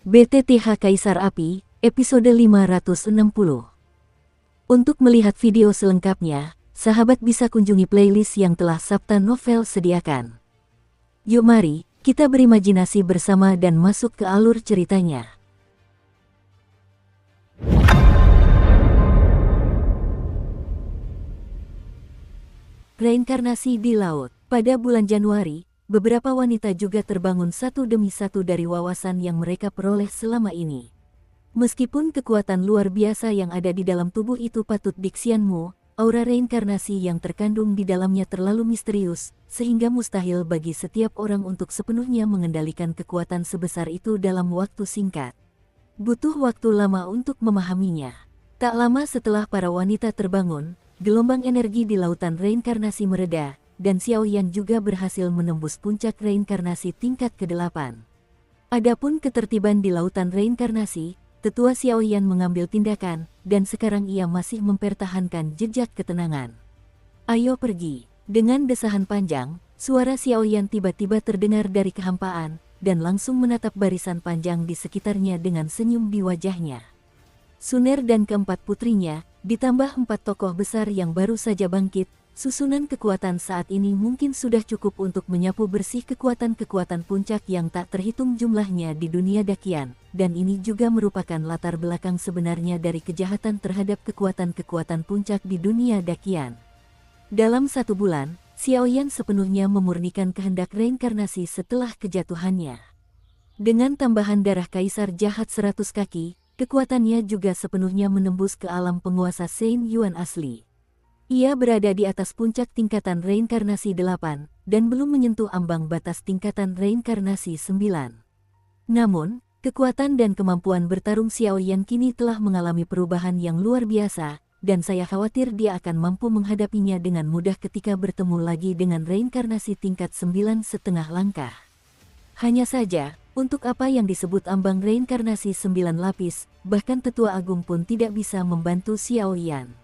BTTH Kaisar Api, episode 560. Untuk melihat video selengkapnya, sahabat bisa kunjungi playlist yang telah Sabta Novel sediakan. Yuk mari, kita berimajinasi bersama dan masuk ke alur ceritanya. Reinkarnasi di laut. Pada bulan Januari, beberapa wanita juga terbangun satu demi satu dari wawasan yang mereka peroleh selama ini. Meskipun kekuatan luar biasa yang ada di dalam tubuh itu patut diksianmu, aura reinkarnasi yang terkandung di dalamnya terlalu misterius, sehingga mustahil bagi setiap orang untuk sepenuhnya mengendalikan kekuatan sebesar itu dalam waktu singkat. Butuh waktu lama untuk memahaminya. Tak lama setelah para wanita terbangun, gelombang energi di lautan reinkarnasi mereda, dan Xiaoyan juga berhasil menembus puncak reinkarnasi tingkat ke-8. Adapun ketertiban di lautan reinkarnasi, tetua Xiaoyan mengambil tindakan, dan sekarang ia masih mempertahankan jejak ketenangan. Ayo pergi. Dengan desahan panjang, suara Xiaoyan tiba-tiba terdengar dari kehampaan, dan langsung menatap barisan panjang di sekitarnya dengan senyum di wajahnya. Suner dan keempat putrinya, ditambah 4 tokoh besar yang baru saja bangkit, susunan kekuatan saat ini mungkin sudah cukup untuk menyapu bersih kekuatan-kekuatan puncak yang tak terhitung jumlahnya di dunia dakian, dan ini juga merupakan latar belakang sebenarnya dari kejahatan terhadap kekuatan-kekuatan puncak di dunia dakian. Dalam 1 bulan, Xiaoyan sepenuhnya memurnikan kehendak reinkarnasi setelah kejatuhannya. Dengan tambahan darah kaisar jahat 100 kaki, kekuatannya juga sepenuhnya menembus ke alam penguasa Saint Yuan asli. Ia berada di atas puncak tingkatan reinkarnasi 8, dan belum menyentuh ambang batas tingkatan reinkarnasi 9. Namun, kekuatan dan kemampuan bertarung Xiaoyan kini telah mengalami perubahan yang luar biasa, dan saya khawatir dia akan mampu menghadapinya dengan mudah ketika bertemu lagi dengan reinkarnasi tingkat 9,5 langkah. Hanya saja, untuk apa yang disebut ambang reinkarnasi 9 lapis, bahkan tetua agung pun tidak bisa membantu Xiaoyan.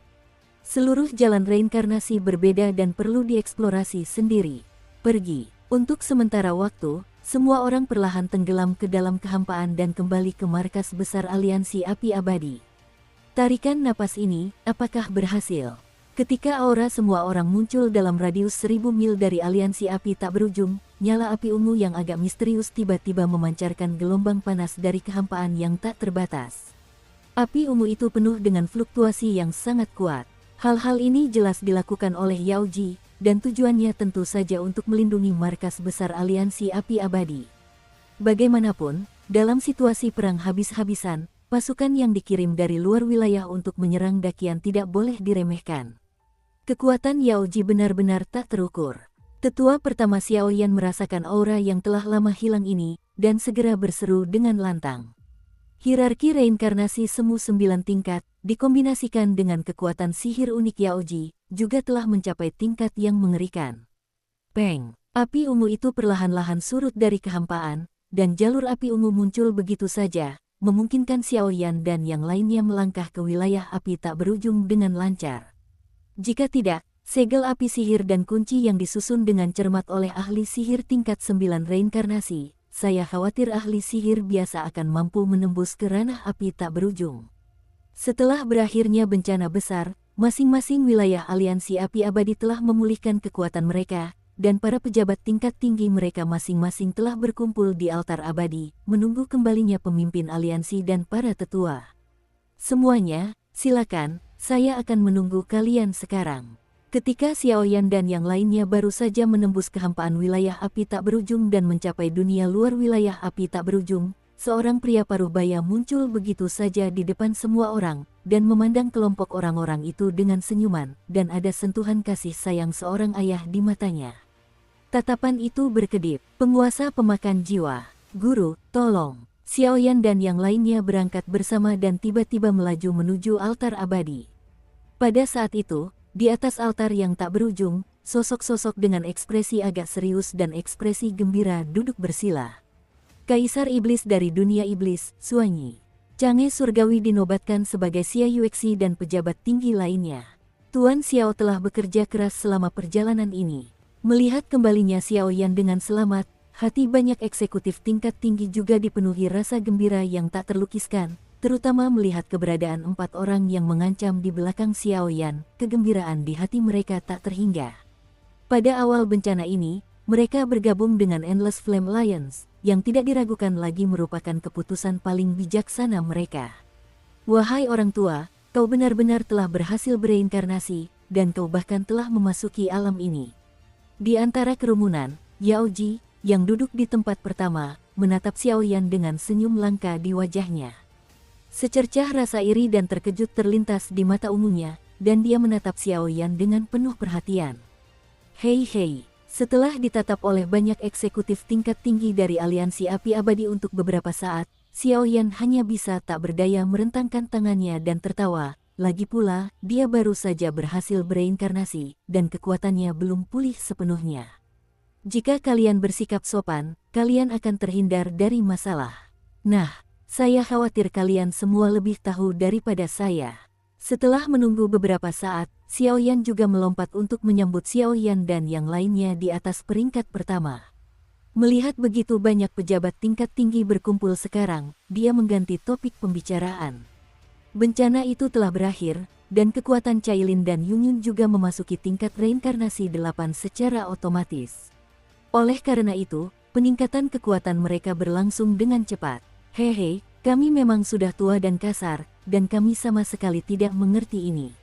Seluruh jalan reinkarnasi berbeda dan perlu dieksplorasi sendiri. Pergi. Untuk sementara waktu, semua orang perlahan tenggelam ke dalam kehampaan dan kembali ke markas besar aliansi api abadi. Tarikan napas ini, apakah berhasil? Ketika aura semua orang muncul dalam radius 1000 mil dari aliansi api tak berujung, nyala api ungu yang agak misterius tiba-tiba memancarkan gelombang panas dari kehampaan yang tak terbatas. Api ungu itu penuh dengan fluktuasi yang sangat kuat. Hal-hal ini jelas dilakukan oleh Yao Ji, dan tujuannya tentu saja untuk melindungi markas besar aliansi api abadi. Bagaimanapun, dalam situasi perang habis-habisan, pasukan yang dikirim dari luar wilayah untuk menyerang dakian tidak boleh diremehkan. Kekuatan Yao Ji benar-benar tak terukur. Tetua pertama Xiaoyan merasakan aura yang telah lama hilang ini, dan segera berseru dengan lantang. Hierarki reinkarnasi semu 9 tingkat, dikombinasikan dengan kekuatan sihir unik Yao Ji, juga telah mencapai tingkat yang mengerikan. Peng! Api ungu itu perlahan-lahan surut dari kehampaan, dan jalur api ungu muncul begitu saja, memungkinkan Xiaoyan dan yang lainnya melangkah ke wilayah api tak berujung dengan lancar. Jika tidak, segel api sihir dan kunci yang disusun dengan cermat oleh ahli sihir tingkat 9 reinkarnasi, saya khawatir ahli sihir biasa akan mampu menembus ke ranah api tak berujung. Setelah berakhirnya bencana besar, masing-masing wilayah aliansi api abadi telah memulihkan kekuatan mereka, dan para pejabat tingkat tinggi mereka masing-masing telah berkumpul di altar abadi, menunggu kembalinya pemimpin aliansi dan para tetua. Semuanya, silakan, saya akan menunggu kalian sekarang. Ketika Xiaoyan dan yang lainnya baru saja menembus kehampaan wilayah api tak berujung dan mencapai dunia luar wilayah api tak berujung, seorang pria paruh baya muncul begitu saja di depan semua orang, dan memandang kelompok orang-orang itu dengan senyuman, dan ada sentuhan kasih sayang seorang ayah di matanya. Tatapan itu berkedip, penguasa pemakan jiwa. Guru, tolong. Xiaoyan dan yang lainnya berangkat bersama dan tiba-tiba melaju menuju altar abadi. Pada saat itu, di atas altar yang tak berujung, sosok-sosok dengan ekspresi agak serius dan ekspresi gembira duduk bersila. Kaisar Iblis dari dunia Iblis, Suanyi. Cange Surgawi dinobatkan sebagai Xia Yuexi dan pejabat tinggi lainnya. Tuan Xiao telah bekerja keras selama perjalanan ini. Melihat kembalinya Xiaoyan dengan selamat, Hati banyak eksekutif tingkat tinggi juga dipenuhi rasa gembira yang tak terlukiskan, terutama melihat keberadaan 4 orang yang mengancam di belakang Xiao Yan. Kegembiraan di hati mereka tak terhingga. Pada awal bencana ini, mereka bergabung dengan Endless Flame Alliance, yang tidak diragukan lagi merupakan keputusan paling bijaksana mereka. Wahai orang tua, kau benar-benar telah berhasil bereinkarnasi, dan kau bahkan telah memasuki alam ini. Di antara kerumunan, Yao Ji, yang duduk di tempat pertama, menatap Xiao Yan dengan senyum langka di wajahnya. Secercah rasa iri dan terkejut terlintas di mata ungunya, dan dia menatap Xiao Yan dengan penuh perhatian. Hei, setelah ditatap oleh banyak eksekutif tingkat tinggi dari aliansi api abadi untuk beberapa saat, Xiao Yan hanya bisa tak berdaya merentangkan tangannya dan tertawa. Lagi pula, dia baru saja berhasil bereinkarnasi, dan kekuatannya belum pulih sepenuhnya. Jika kalian bersikap sopan, kalian akan terhindar dari masalah. Nah, saya khawatir kalian semua lebih tahu daripada saya. Setelah menunggu beberapa saat, Xiao Yan juga melompat untuk menyambut Xiao Yan dan yang lainnya di atas peringkat pertama. Melihat begitu banyak pejabat tingkat tinggi berkumpul sekarang, dia mengganti topik pembicaraan. Bencana itu telah berakhir, dan kekuatan Cailin dan Yungyun juga memasuki tingkat reinkarnasi 8 secara otomatis. Oleh karena itu, peningkatan kekuatan mereka berlangsung dengan cepat. Hehe, kami memang sudah tua dan kasar, dan kami sama sekali tidak mengerti ini.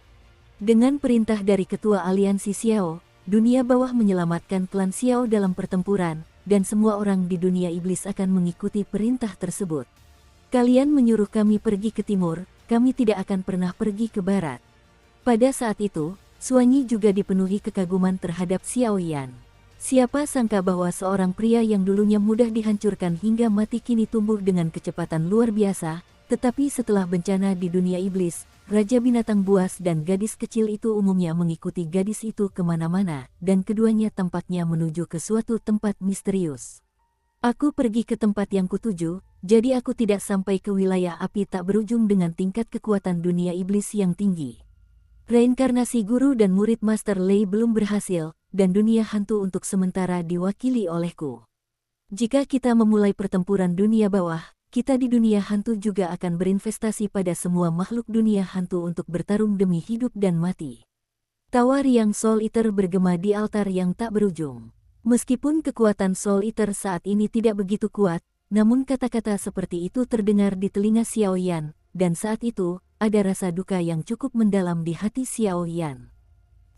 Dengan perintah dari ketua aliansi Xiao, dunia bawah menyelamatkan klan Xiao dalam pertempuran, dan semua orang di dunia iblis akan mengikuti perintah tersebut. Kalian menyuruh kami pergi ke timur, kami tidak akan pernah pergi ke barat. Pada saat itu, Suanyi juga dipenuhi kekaguman terhadap Xiao Yan. Siapa sangka bahwa seorang pria yang dulunya mudah dihancurkan hingga mati kini tumbuh dengan kecepatan luar biasa, tetapi setelah bencana di dunia iblis, Raja Binatang Buas dan gadis kecil itu umumnya mengikuti gadis itu kemana-mana, dan keduanya tampaknya menuju ke suatu tempat misterius. Aku pergi ke tempat yang kutuju, jadi aku tidak sampai ke wilayah api tak berujung dengan tingkat kekuatan dunia iblis yang tinggi. Reinkarnasi guru dan murid Master Lei belum berhasil, dan dunia hantu untuk sementara diwakili olehku. Jika kita memulai pertempuran dunia bawah, kita di dunia hantu juga akan berinvestasi pada semua makhluk dunia hantu untuk bertarung demi hidup dan mati. Tawa riang Soul Eater bergema di altar yang tak berujung. Meskipun kekuatan Soul Eater saat ini tidak begitu kuat, namun kata-kata seperti itu terdengar di telinga Xiao Yan, dan saat itu, ada rasa duka yang cukup mendalam di hati Xiao Yan.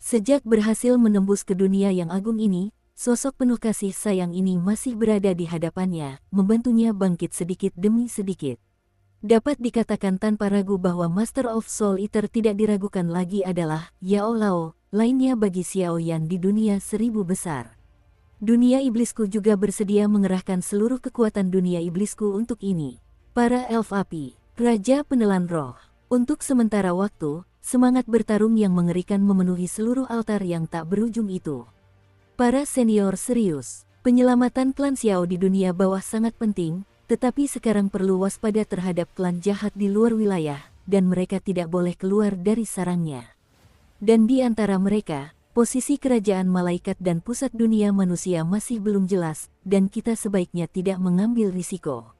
Sejak berhasil menembus ke dunia yang agung ini, sosok penuh kasih sayang ini masih berada di hadapannya, membantunya bangkit sedikit demi sedikit. Dapat dikatakan tanpa ragu bahwa Master of Soul Eater tidak diragukan lagi adalah Yao Lao, lainnya bagi Xiao Yan di dunia 1000 besar. Dunia iblisku juga bersedia mengerahkan seluruh kekuatan dunia iblisku untuk ini. Para elf api, Raja Penelan Roh. Untuk sementara waktu, semangat bertarung yang mengerikan memenuhi seluruh altar yang tak berujung itu. Para senior serius, penyelamatan klan Xiao di dunia bawah sangat penting, tetapi sekarang perlu waspada terhadap klan jahat di luar wilayah, dan mereka tidak boleh keluar dari sarangnya. Dan di antara mereka, posisi kerajaan malaikat dan pusat dunia manusia masih belum jelas, dan kita sebaiknya tidak mengambil risiko.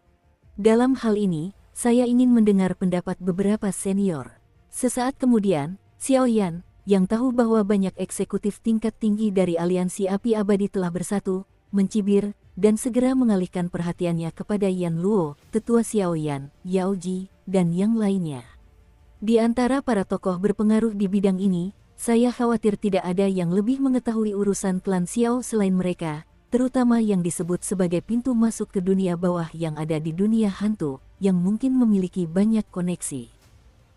Dalam hal ini, saya ingin mendengar pendapat beberapa senior. Sesaat kemudian, Xiao Yan, yang tahu bahwa banyak eksekutif tingkat tinggi dari aliansi api abadi telah bersatu, mencibir, dan segera mengalihkan perhatiannya kepada Yan Luo, tetua Xiao Yan, Yao Ji, dan yang lainnya. Di antara para tokoh berpengaruh di bidang ini, saya khawatir tidak ada yang lebih mengetahui urusan klan Xiao selain mereka, terutama yang disebut sebagai pintu masuk ke dunia bawah yang ada di dunia hantu, yang mungkin memiliki banyak koneksi.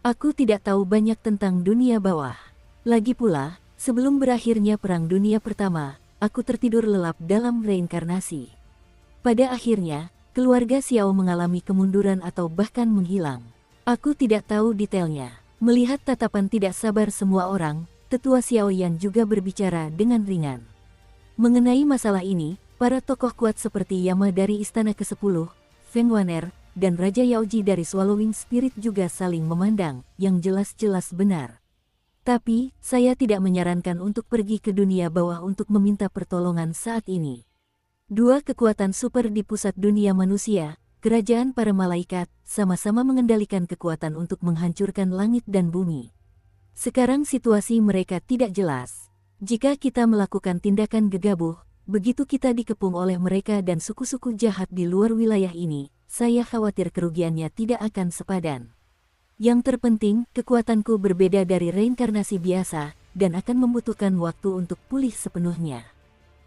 Aku tidak tahu banyak tentang dunia bawah. Lagi pula, sebelum berakhirnya Perang Dunia Pertama, aku tertidur lelap dalam reinkarnasi. Pada akhirnya, keluarga Xiao mengalami kemunduran atau bahkan menghilang. Aku tidak tahu detailnya. Melihat tatapan tidak sabar semua orang, tetua Xiao Yan juga berbicara dengan ringan. Mengenai masalah ini, para tokoh kuat seperti Yama dari Istana ke-10, Feng Waner, dan Raja Yaoji dari Swallowing Spirit juga saling memandang, yang jelas-jelas benar. Tapi, saya tidak menyarankan untuk pergi ke dunia bawah untuk meminta pertolongan saat ini. Dua kekuatan super di pusat dunia manusia, kerajaan para malaikat, sama-sama mengendalikan kekuatan untuk menghancurkan langit dan bumi. Sekarang situasi mereka tidak jelas. Jika kita melakukan tindakan gegabah, begitu kita dikepung oleh mereka dan suku-suku jahat di luar wilayah ini, saya khawatir kerugiannya tidak akan sepadan. Yang terpenting, kekuatanku berbeda dari reinkarnasi biasa, dan akan membutuhkan waktu untuk pulih sepenuhnya.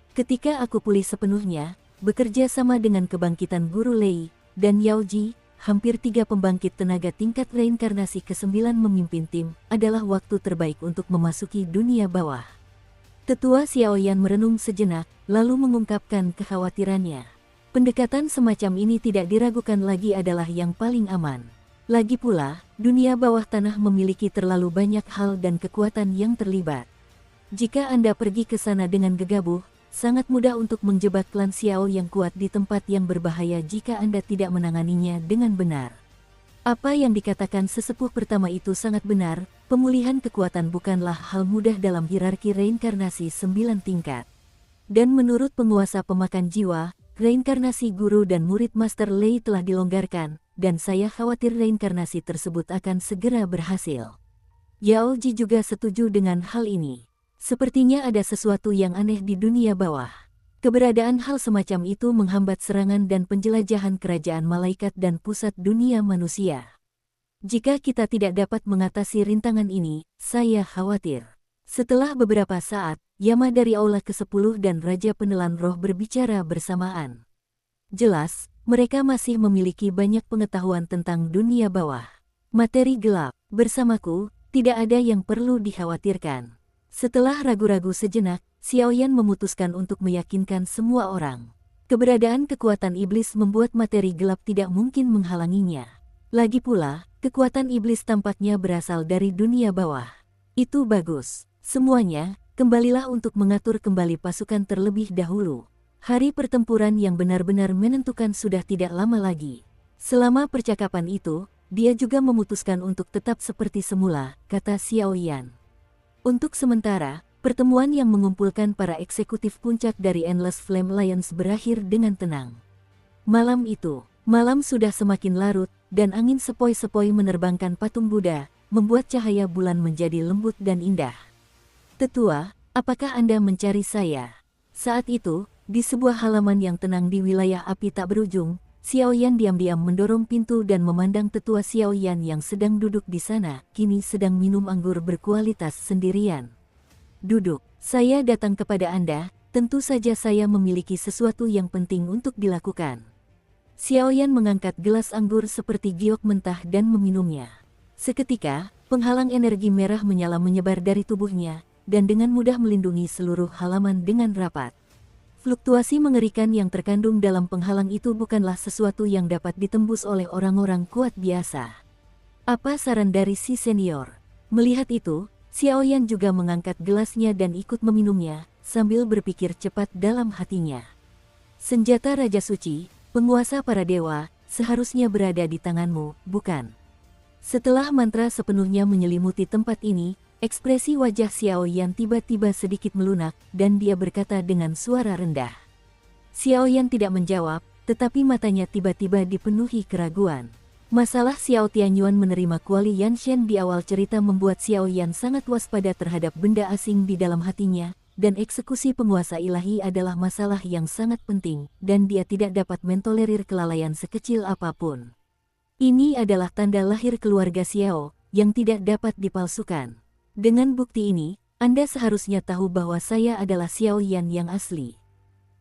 Ketika aku pulih sepenuhnya, bekerja sama dengan kebangkitan Guru Lei dan Yao Ji, hampir 3 pembangkit tenaga tingkat reinkarnasi ke-9 memimpin tim, adalah waktu terbaik untuk memasuki dunia bawah. Tetua Xiaoyan merenung sejenak, lalu mengungkapkan kekhawatirannya. Pendekatan semacam ini tidak diragukan lagi adalah yang paling aman. Lagi pula, dunia bawah tanah memiliki terlalu banyak hal dan kekuatan yang terlibat. Jika Anda pergi ke sana dengan gegabah, sangat mudah untuk menjebak klan Xiao yang kuat di tempat yang berbahaya jika Anda tidak menanganinya dengan benar. Apa yang dikatakan sesepuh pertama itu sangat benar, pemulihan kekuatan bukanlah hal mudah dalam hierarki reinkarnasi 9 tingkat. Dan menurut penguasa pemakan jiwa, reinkarnasi guru dan murid Master Lei telah dilonggarkan, dan saya khawatir reinkarnasi tersebut akan segera berhasil. Yao Ji juga setuju dengan hal ini. Sepertinya ada sesuatu yang aneh di dunia bawah. Keberadaan hal semacam itu menghambat serangan dan penjelajahan kerajaan malaikat dan pusat dunia manusia. Jika kita tidak dapat mengatasi rintangan ini, saya khawatir. Setelah beberapa saat, Yama dari Aula ke-10 dan Raja Penelan Roh berbicara bersamaan. Jelas, mereka masih memiliki banyak pengetahuan tentang dunia bawah. Materi gelap, bersamaku, tidak ada yang perlu dikhawatirkan. Setelah ragu-ragu sejenak, Xiaoyan memutuskan untuk meyakinkan semua orang. Keberadaan kekuatan iblis membuat materi gelap tidak mungkin menghalanginya. Lagi pula, kekuatan iblis tampaknya berasal dari dunia bawah. Itu bagus. Semuanya, kembalilah untuk mengatur kembali pasukan terlebih dahulu. Hari pertempuran yang benar-benar menentukan sudah tidak lama lagi. Selama percakapan itu, dia juga memutuskan untuk tetap seperti semula, kata Xiaoyan. Untuk sementara, pertemuan yang mengumpulkan para eksekutif puncak dari Endless Flame Alliance berakhir dengan tenang. Malam itu, malam sudah semakin larut, dan angin sepoi-sepoi menerbangkan patung Buddha, membuat cahaya bulan menjadi lembut dan indah. Tetua, apakah Anda mencari saya? Saat itu, di sebuah halaman yang tenang di wilayah api tak berujung, Xiaoyan diam-diam mendorong pintu dan memandang tetua Xiaoyan yang sedang duduk di sana, kini sedang minum anggur berkualitas sendirian. Duduk, saya datang kepada Anda, tentu saja saya memiliki sesuatu yang penting untuk dilakukan. Xiaoyan mengangkat gelas anggur seperti giok mentah dan meminumnya. Seketika, penghalang energi merah menyala menyebar dari tubuhnya, dan dengan mudah melindungi seluruh halaman dengan rapat. Fluktuasi mengerikan yang terkandung dalam penghalang itu bukanlah sesuatu yang dapat ditembus oleh orang-orang kuat biasa. Apa saran dari si senior? Melihat itu, Xiaoyan juga mengangkat gelasnya dan ikut meminumnya, sambil berpikir cepat dalam hatinya. Senjata Raja Suci, penguasa para dewa, seharusnya berada di tanganmu, bukan? Setelah mantra sepenuhnya menyelimuti tempat ini, ekspresi wajah Xiaoyan tiba-tiba sedikit melunak, dan dia berkata dengan suara rendah. Xiaoyan tidak menjawab, tetapi matanya tiba-tiba dipenuhi keraguan. Masalah Xiao Tianyuan menerima kuali Yanshen di awal cerita membuat Xiaoyan sangat waspada terhadap benda asing di dalam hatinya, dan eksekusi penguasa ilahi adalah masalah yang sangat penting, dan dia tidak dapat mentolerir kelalaian sekecil apapun. Ini adalah tanda lahir keluarga Xiao, yang tidak dapat dipalsukan. Dengan bukti ini, Anda seharusnya tahu bahwa saya adalah Xiaoyan yang asli.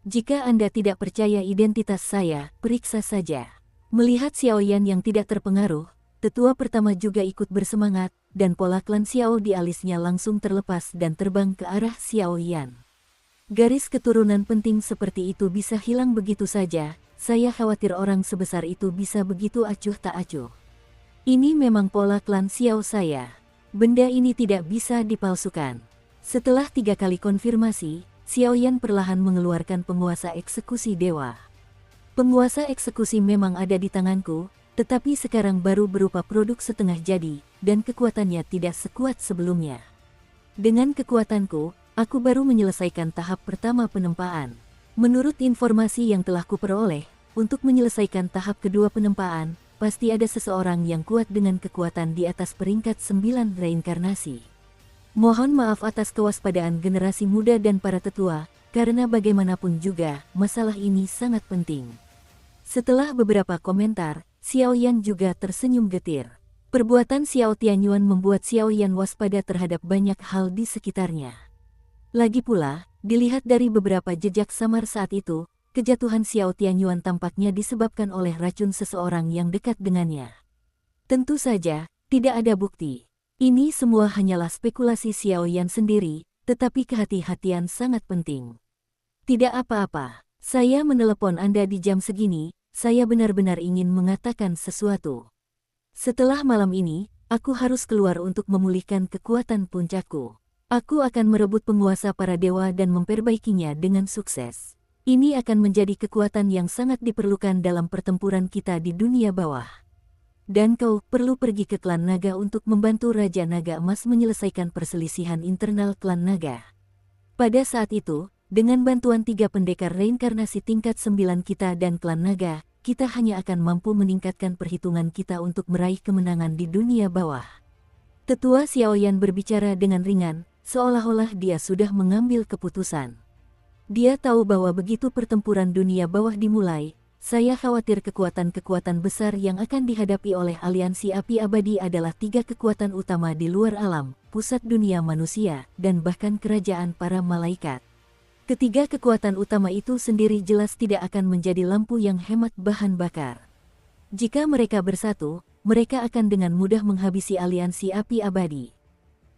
Jika Anda tidak percaya identitas saya, periksa saja. Melihat Xiaoyan yang tidak terpengaruh, tetua pertama juga ikut bersemangat, dan pola klan Xiao di alisnya langsung terlepas dan terbang ke arah Xiaoyan. Garis keturunan penting seperti itu bisa hilang begitu saja, saya khawatir orang sebesar itu bisa begitu acuh tak acuh. Ini memang pola klan Xiao saya. Benda ini tidak bisa dipalsukan. Setelah 3 kali konfirmasi, Xiaoyan perlahan mengeluarkan penguasa eksekusi dewa. Penguasa eksekusi memang ada di tanganku, tetapi sekarang baru berupa produk setengah jadi, dan kekuatannya tidak sekuat sebelumnya. Dengan kekuatanku, aku baru menyelesaikan tahap pertama penempaan. Menurut informasi yang telah kuperoleh, untuk menyelesaikan tahap kedua penempaan, pasti ada seseorang yang kuat dengan kekuatan di atas peringkat 9 reinkarnasi. Mohon maaf atas kewaspadaan generasi muda dan para tetua, karena bagaimanapun juga, masalah ini sangat penting. Setelah beberapa komentar, Xiao Yan juga tersenyum getir. Perbuatan Xiao Tianyuan membuat Xiao Yan waspada terhadap banyak hal di sekitarnya. Lagi pula, dilihat dari beberapa jejak samar saat itu, kejatuhan Xiao Tianyuan tampaknya disebabkan oleh racun seseorang yang dekat dengannya. Tentu saja, tidak ada bukti. Ini semua hanyalah spekulasi Xiao Yan sendiri, tetapi kehati-hatian sangat penting. Tidak apa-apa, saya menelepon Anda di jam segini, saya benar-benar ingin mengatakan sesuatu. Setelah malam ini, aku harus keluar untuk memulihkan kekuatan puncakku. Aku akan merebut penguasa para dewa dan memperbaikinya dengan sukses. Ini akan menjadi kekuatan yang sangat diperlukan dalam pertempuran kita di dunia bawah. Dan kau perlu pergi ke klan naga untuk membantu Raja Naga Emas menyelesaikan perselisihan internal klan naga. Pada saat itu, dengan bantuan 3 pendekar reinkarnasi tingkat 9 kita dan klan naga, kita hanya akan mampu meningkatkan perhitungan kita untuk meraih kemenangan di dunia bawah. Tetua Xiao Yan berbicara dengan ringan, seolah-olah dia sudah mengambil keputusan. Dia tahu bahwa begitu pertempuran dunia bawah dimulai, saya khawatir kekuatan-kekuatan besar yang akan dihadapi oleh aliansi api abadi adalah 3 kekuatan utama di luar alam, pusat dunia manusia, dan bahkan kerajaan para malaikat. Ketiga kekuatan utama itu sendiri jelas tidak akan menjadi lampu yang hemat bahan bakar. Jika mereka bersatu, mereka akan dengan mudah menghabisi aliansi api abadi.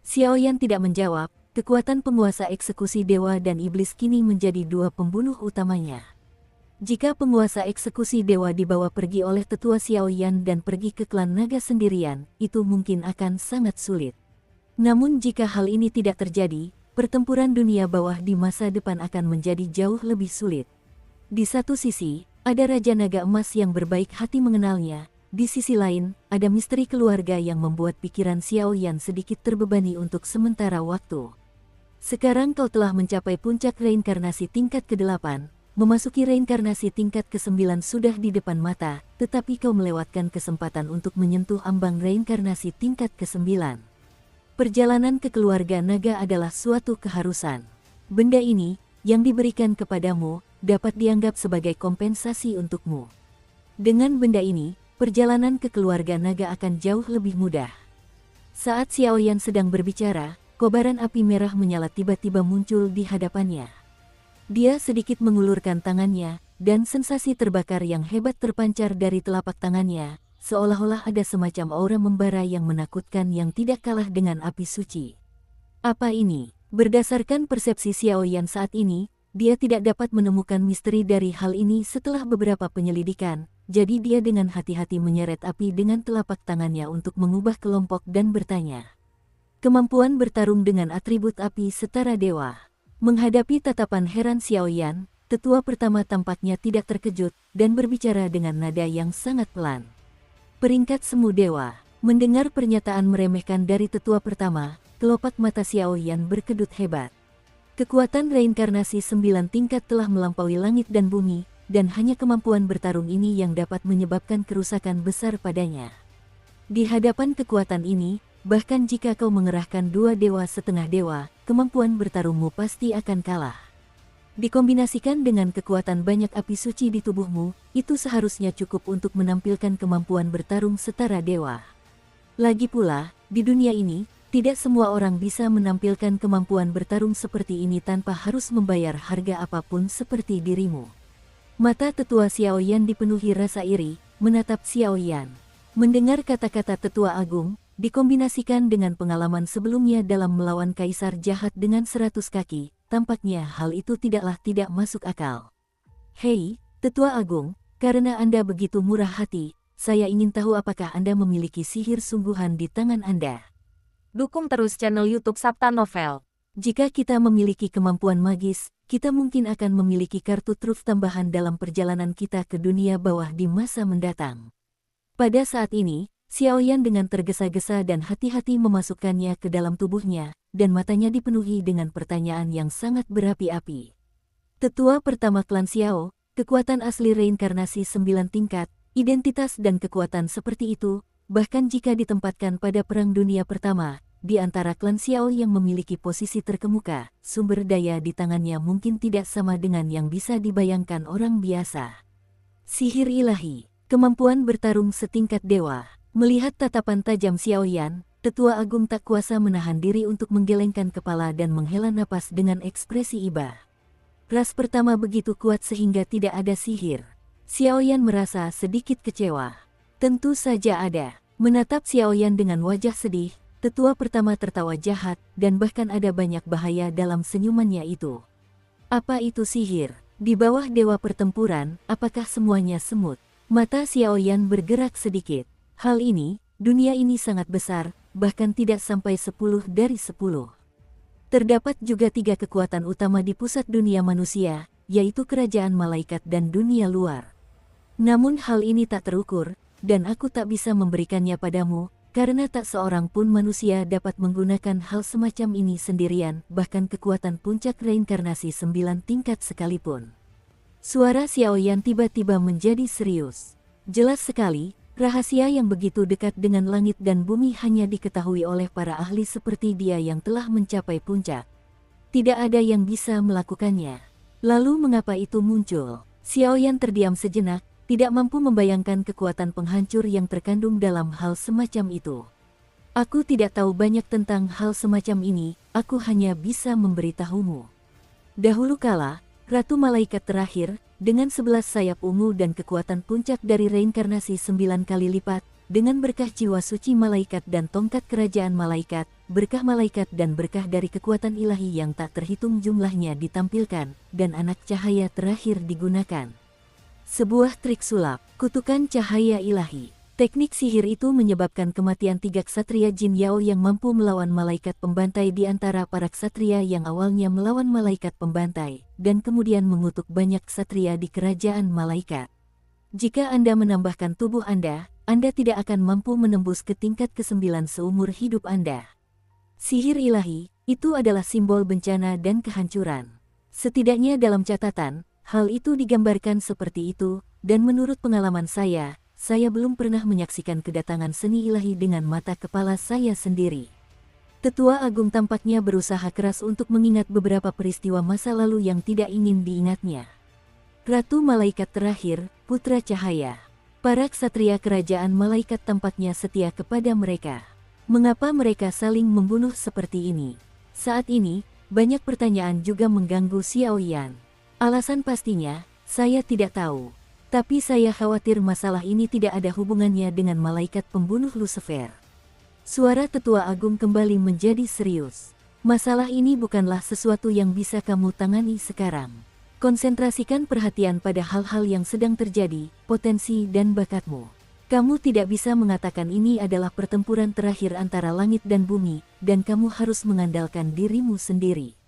Xiao Yan tidak menjawab, kekuatan penguasa eksekusi dewa dan iblis kini menjadi 2 pembunuh utamanya. Jika penguasa eksekusi dewa dibawa pergi oleh tetua Xiao Yan dan pergi ke klan naga sendirian, itu mungkin akan sangat sulit. Namun jika hal ini tidak terjadi, pertempuran dunia bawah di masa depan akan menjadi jauh lebih sulit. Di satu sisi, ada Raja Naga Emas yang berbaik hati mengenalnya, di sisi lain, ada misteri keluarga yang membuat pikiran Xiao Yan sedikit terbebani untuk sementara waktu. Sekarang kau telah mencapai puncak reinkarnasi tingkat ke-8, memasuki reinkarnasi tingkat ke-9 sudah di depan mata, tetapi kau melewatkan kesempatan untuk menyentuh ambang reinkarnasi tingkat ke-9. Perjalanan ke keluarga naga adalah suatu keharusan. Benda ini, yang diberikan kepadamu, dapat dianggap sebagai kompensasi untukmu. Dengan benda ini, perjalanan ke keluarga naga akan jauh lebih mudah. Saat Xiao Yan sedang berbicara, kobaran api merah menyala tiba-tiba muncul di hadapannya. Dia sedikit mengulurkan tangannya, dan sensasi terbakar yang hebat terpancar dari telapak tangannya, seolah-olah ada semacam aura membara yang menakutkan yang tidak kalah dengan api suci. Apa ini? Berdasarkan persepsi Xiao Yan saat ini, dia tidak dapat menemukan misteri dari hal ini setelah beberapa penyelidikan, jadi dia dengan hati-hati menyeret api dengan telapak tangannya untuk mengubah kelompok dan bertanya. Kemampuan bertarung dengan atribut api setara dewa. Menghadapi tatapan heran Xiao Yan, tetua pertama tampaknya tidak terkejut dan berbicara dengan nada yang sangat pelan. Peringkat semu dewa, mendengar pernyataan meremehkan dari tetua pertama, kelopak mata Xiao Yan berkedut hebat. Kekuatan reinkarnasi 9 tingkat telah melampaui langit dan bumi, dan hanya kemampuan bertarung ini yang dapat menyebabkan kerusakan besar padanya. Di hadapan kekuatan ini, bahkan jika kau mengerahkan 2 dewa setengah dewa, kemampuan bertarungmu pasti akan kalah. Dikombinasikan dengan kekuatan banyak api suci di tubuhmu, itu seharusnya cukup untuk menampilkan kemampuan bertarung setara dewa. Lagi pula, di dunia ini, tidak semua orang bisa menampilkan kemampuan bertarung seperti ini tanpa harus membayar harga apapun seperti dirimu. Mata tetua Xiao Yan dipenuhi rasa iri, menatap Xiao Yan. Mendengar kata-kata tetua agung, dikombinasikan dengan pengalaman sebelumnya dalam melawan kaisar jahat dengan 100 kaki, tampaknya hal itu tidak masuk akal. Hei, tetua agung, karena Anda begitu murah hati, saya ingin tahu apakah Anda memiliki sihir sungguhan di tangan Anda. Dukung terus channel YouTube Sabta Novel. Jika kita memiliki kemampuan magis, kita mungkin akan memiliki kartu truf tambahan dalam perjalanan kita ke dunia bawah di masa mendatang. Pada saat ini, Xiao Yan dengan tergesa-gesa dan hati-hati memasukkannya ke dalam tubuhnya, dan matanya dipenuhi dengan pertanyaan yang sangat berapi-api. Tetua pertama klan Xiao, kekuatan asli reinkarnasi 9 tingkat, identitas dan kekuatan seperti itu, bahkan jika ditempatkan pada Perang Dunia Pertama, di antara klan Xiao yang memiliki posisi terkemuka, sumber daya di tangannya mungkin tidak sama dengan yang bisa dibayangkan orang biasa. Sihir ilahi, kemampuan bertarung setingkat dewa. Melihat tatapan tajam Xiao Yan, Tetua Agung tak kuasa menahan diri untuk menggelengkan kepala dan menghela napas dengan ekspresi iba. Ras pertama begitu kuat sehingga tidak ada sihir. Xiao Yan merasa sedikit kecewa. Tentu saja ada. Menatap Xiao Yan dengan wajah sedih, tetua pertama tertawa jahat dan bahkan ada banyak bahaya dalam senyumannya itu. Apa itu sihir? Di bawah dewa pertempuran, apakah semuanya semut? Mata Xiao Yan bergerak sedikit. Hal ini, dunia ini sangat besar, bahkan tidak sampai 10 dari 10. Terdapat juga 3 kekuatan utama di pusat dunia manusia, yaitu kerajaan malaikat dan dunia luar. Namun hal ini tak terukur, dan aku tak bisa memberikannya padamu, karena tak seorang pun manusia dapat menggunakan hal semacam ini sendirian, bahkan kekuatan puncak reinkarnasi 9 tingkat sekalipun. Suara Xiao Yan tiba-tiba menjadi serius. Jelas sekali, rahasia yang begitu dekat dengan langit dan bumi hanya diketahui oleh para ahli seperti dia yang telah mencapai puncak. Tidak ada yang bisa melakukannya. Lalu mengapa itu muncul? Xiao Yan terdiam sejenak, tidak mampu membayangkan kekuatan penghancur yang terkandung dalam hal semacam itu. Aku tidak tahu banyak tentang hal semacam ini, aku hanya bisa memberitahumu. Dahulu kala, Ratu Malaikat terakhir, dengan 11 sayap ungu dan kekuatan puncak dari reinkarnasi 9 kali lipat, dengan berkah jiwa suci malaikat dan tongkat kerajaan malaikat, berkah malaikat dan berkah dari kekuatan ilahi yang tak terhitung jumlahnya ditampilkan, dan anak cahaya terakhir digunakan. Sebuah trik sulap, kutukan cahaya ilahi. Teknik sihir itu menyebabkan kematian 3 ksatria Jin Yao yang mampu melawan malaikat pembantai di antara para ksatria yang awalnya melawan malaikat pembantai, dan kemudian mengutuk banyak ksatria di kerajaan malaikat. Jika Anda menambahkan tubuh Anda tidak akan mampu menembus ke tingkat ke-9 seumur hidup Anda. Sihir ilahi, itu adalah simbol bencana dan kehancuran. Setidaknya dalam catatan, hal itu digambarkan seperti itu, dan menurut pengalaman saya belum pernah menyaksikan kedatangan seni ilahi dengan mata kepala saya sendiri. Tetua Agung tampaknya berusaha keras untuk mengingat beberapa peristiwa masa lalu yang tidak ingin diingatnya. Ratu Malaikat terakhir, Putra Cahaya. Para ksatria kerajaan malaikat tampaknya setia kepada mereka. Mengapa mereka saling membunuh seperti ini? Saat ini, banyak pertanyaan juga mengganggu Xiao Yan. Alasan pastinya, saya tidak tahu. Tapi saya khawatir masalah ini tidak ada hubungannya dengan malaikat pembunuh Lucifer. Suara Tetua Agung kembali menjadi serius. Masalah ini bukanlah sesuatu yang bisa kamu tangani sekarang. Konsentrasikan perhatian pada hal-hal yang sedang terjadi, potensi dan bakatmu. Kamu tidak bisa mengatakan ini adalah pertempuran terakhir antara langit dan bumi, dan kamu harus mengandalkan dirimu sendiri.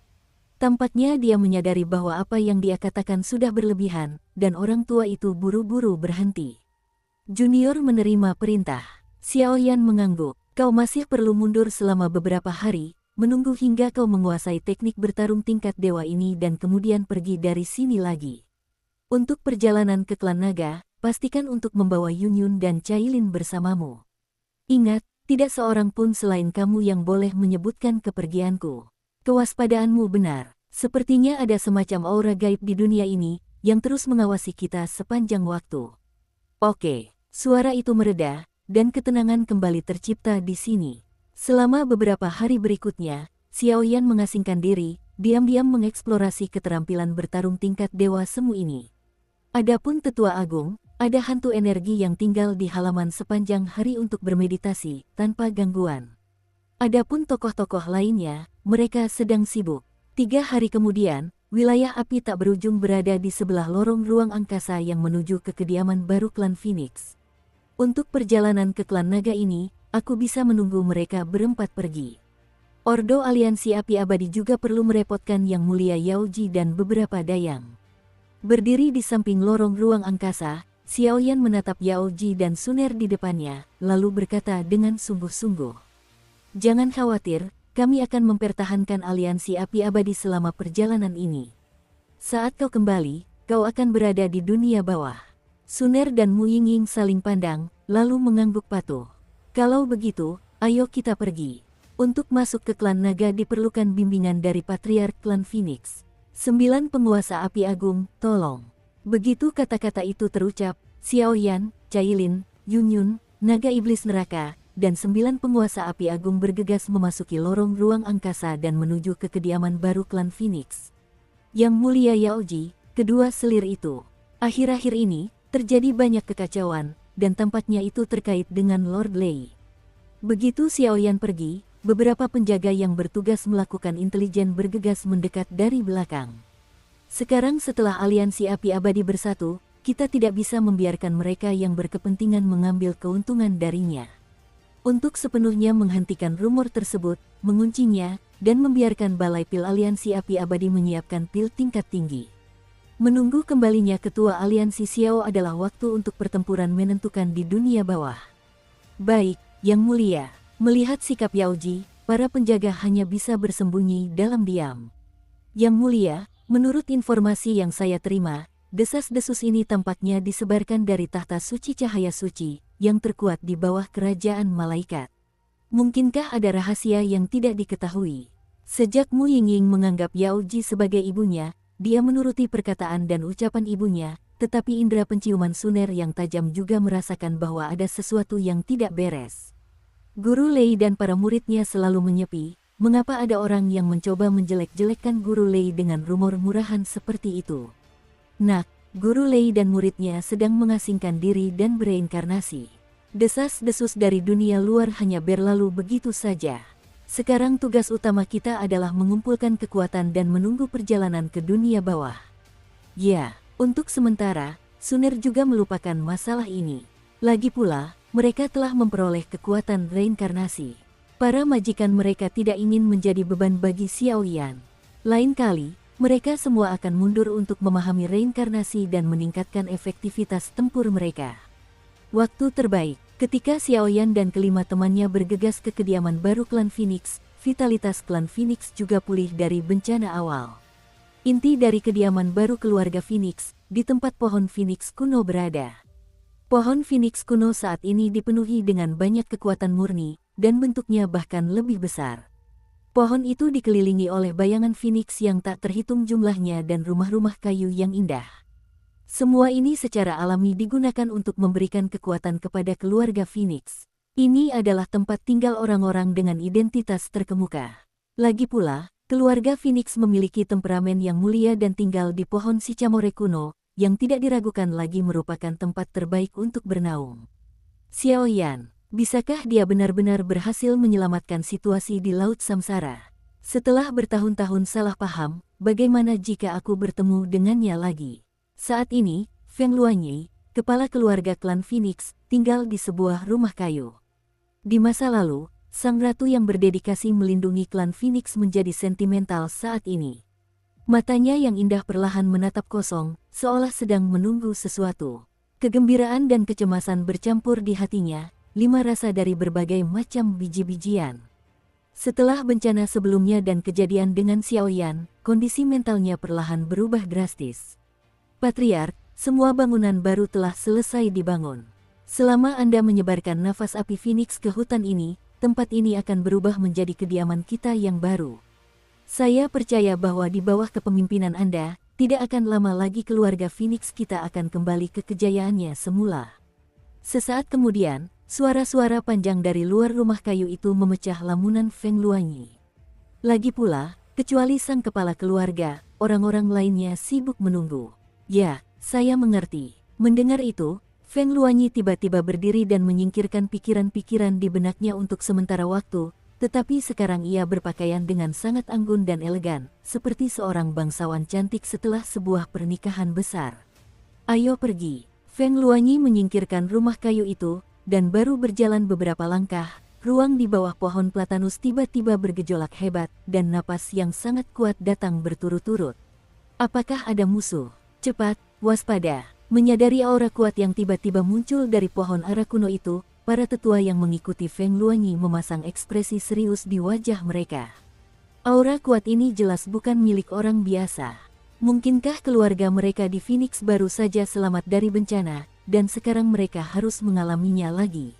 Tampaknya dia menyadari bahwa apa yang dia katakan sudah berlebihan, dan orang tua itu buru-buru berhenti. Junior menerima perintah. Xiao Yan mengangguk. Kau masih perlu mundur selama beberapa hari, menunggu hingga kau menguasai teknik bertarung tingkat dewa ini dan kemudian pergi dari sini lagi. Untuk perjalanan ke klan naga, pastikan untuk membawa Yunyun dan Cailin bersamamu. Ingat, tidak seorang pun selain kamu yang boleh menyebutkan kepergianku. Kewaspadaanmu benar. Sepertinya ada semacam aura gaib di dunia ini, yang terus mengawasi kita sepanjang waktu. Oke, suara itu mereda, dan ketenangan kembali tercipta di sini. Selama beberapa hari berikutnya, Xiao Yan mengasingkan diri, diam-diam mengeksplorasi keterampilan bertarung tingkat dewa semu ini. Adapun Tetua Agung, ada hantu energi yang tinggal di halaman sepanjang hari untuk bermeditasi, tanpa gangguan. Adapun tokoh-tokoh lainnya, mereka sedang sibuk. 3 hari kemudian, wilayah api tak berujung berada di sebelah lorong ruang angkasa yang menuju ke kediaman baru klan Phoenix. Untuk perjalanan ke klan naga ini, aku bisa menunggu mereka berempat pergi. Ordo Aliansi Api Abadi juga perlu merepotkan Yang Mulia Yaoji dan beberapa dayang. Berdiri di samping lorong ruang angkasa, Xiao Yan menatap Yaoji dan Suner di depannya, lalu berkata dengan sungguh-sungguh. Jangan khawatir, kami akan mempertahankan aliansi api abadi selama perjalanan ini. Saat kau kembali, kau akan berada di dunia bawah. Suner dan Mu Yingying saling pandang, lalu mengangguk patuh. Kalau begitu, ayo kita pergi. Untuk masuk ke klan naga diperlukan bimbingan dari Patriark Klan Phoenix. 9 penguasa api agung, tolong. Begitu kata-kata itu terucap, Xiao Yan, Cailin, Yunyun, naga iblis neraka, dan 9 penguasa api agung bergegas memasuki lorong ruang angkasa dan menuju ke kediaman baru klan Phoenix. Yang Mulia Yaoji, kedua selir itu. Akhir-akhir ini, terjadi banyak kekacauan, dan tampaknya itu terkait dengan Lord Lei. Begitu Xiao Yan pergi, beberapa penjaga yang bertugas melakukan intelijen bergegas mendekat dari belakang. Sekarang setelah aliansi api abadi bersatu, kita tidak bisa membiarkan mereka yang berkepentingan mengambil keuntungan darinya. Untuk sepenuhnya menghentikan rumor tersebut, menguncinya, dan membiarkan Balai Pil Aliansi Api Abadi menyiapkan pil tingkat tinggi. Menunggu kembalinya ketua aliansi Xiao adalah waktu untuk pertempuran menentukan di dunia bawah. Baik, Yang Mulia, melihat sikap Yaoji, para penjaga hanya bisa bersembunyi dalam diam. Yang Mulia, menurut informasi yang saya terima, desas-desus ini tampaknya disebarkan dari tahta suci cahaya suci, yang terkuat di bawah kerajaan malaikat. Mungkinkah ada rahasia yang tidak diketahui? Sejak Mu Yingying menganggap Yaoji sebagai ibunya, dia menuruti perkataan dan ucapan ibunya, tetapi indera penciuman Suner yang tajam juga merasakan bahwa ada sesuatu yang tidak beres. Guru Lei dan para muridnya selalu menyepi, mengapa ada orang yang mencoba menjelek-jelekkan Guru Lei dengan rumor murahan seperti itu? Nak, Guru Lei dan muridnya sedang mengasingkan diri dan bereinkarnasi. Desas-desus dari dunia luar hanya berlalu begitu saja. Sekarang tugas utama kita adalah mengumpulkan kekuatan dan menunggu perjalanan ke dunia bawah. Ya, untuk sementara, Suner juga melupakan masalah ini. Lagi pula, mereka telah memperoleh kekuatan reinkarnasi. Para majikan mereka tidak ingin menjadi beban bagi Xiao Yan. Lain kali, mereka semua akan mundur untuk memahami reinkarnasi dan meningkatkan efektivitas tempur mereka. Waktu terbaik, ketika Xiao Yan dan kelima temannya bergegas ke kediaman baru klan Phoenix, vitalitas klan Phoenix juga pulih dari bencana awal. Inti dari kediaman baru keluarga Phoenix, di tempat pohon Phoenix kuno berada. Pohon Phoenix kuno saat ini dipenuhi dengan banyak kekuatan murni, dan bentuknya bahkan lebih besar. Pohon itu dikelilingi oleh bayangan Phoenix yang tak terhitung jumlahnya dan rumah-rumah kayu yang indah. Semua ini secara alami digunakan untuk memberikan kekuatan kepada keluarga Phoenix. Ini adalah tempat tinggal orang-orang dengan identitas terkemuka. Lagi pula, keluarga Phoenix memiliki temperamen yang mulia dan tinggal di pohon Sicamore kuno, yang tidak diragukan lagi merupakan tempat terbaik untuk bernaung. Xiao Yan, bisakah dia benar-benar berhasil menyelamatkan situasi di Laut Samsara? Setelah bertahun-tahun salah paham, bagaimana jika aku bertemu dengannya lagi? Saat ini, Feng Luanyi, kepala keluarga klan Phoenix, tinggal di sebuah rumah kayu. Di masa lalu, sang ratu yang berdedikasi melindungi klan Phoenix menjadi sentimental saat ini. Matanya yang indah perlahan menatap kosong, seolah sedang menunggu sesuatu. Kegembiraan dan kecemasan bercampur di hatinya, 5 rasa dari berbagai macam biji-bijian. Setelah bencana sebelumnya dan kejadian dengan Xiao Yan, kondisi mentalnya perlahan berubah drastis. Patriark, semua bangunan baru telah selesai dibangun. Selama Anda menyebarkan nafas api Phoenix ke hutan ini, tempat ini akan berubah menjadi kediaman kita yang baru. Saya percaya bahwa di bawah kepemimpinan Anda, tidak akan lama lagi keluarga Phoenix kita akan kembali ke kejayaannya semula. Sesaat kemudian, suara-suara panjang dari luar rumah kayu itu memecah lamunan Feng Luanyi. Lagi pula, kecuali sang kepala keluarga, orang-orang lainnya sibuk menunggu. Ya, saya mengerti. Mendengar itu, Feng Luanyi tiba-tiba berdiri dan menyingkirkan pikiran-pikiran di benaknya untuk sementara waktu, tetapi sekarang ia berpakaian dengan sangat anggun dan elegan, seperti seorang bangsawan cantik setelah sebuah pernikahan besar. Ayo pergi. Feng Luanyi menyingkirkan rumah kayu itu, dan baru berjalan beberapa langkah, ruang di bawah pohon platanus tiba-tiba bergejolak hebat, dan napas yang sangat kuat datang berturut-turut. Apakah ada musuh? Cepat, waspada. Menyadari aura kuat yang tiba-tiba muncul dari pohon ara kuno itu, para tetua yang mengikuti Feng Luanyi memasang ekspresi serius di wajah mereka. Aura kuat ini jelas bukan milik orang biasa. Mungkinkah keluarga mereka di Phoenix baru saja selamat dari bencana, dan sekarang mereka harus mengalaminya lagi?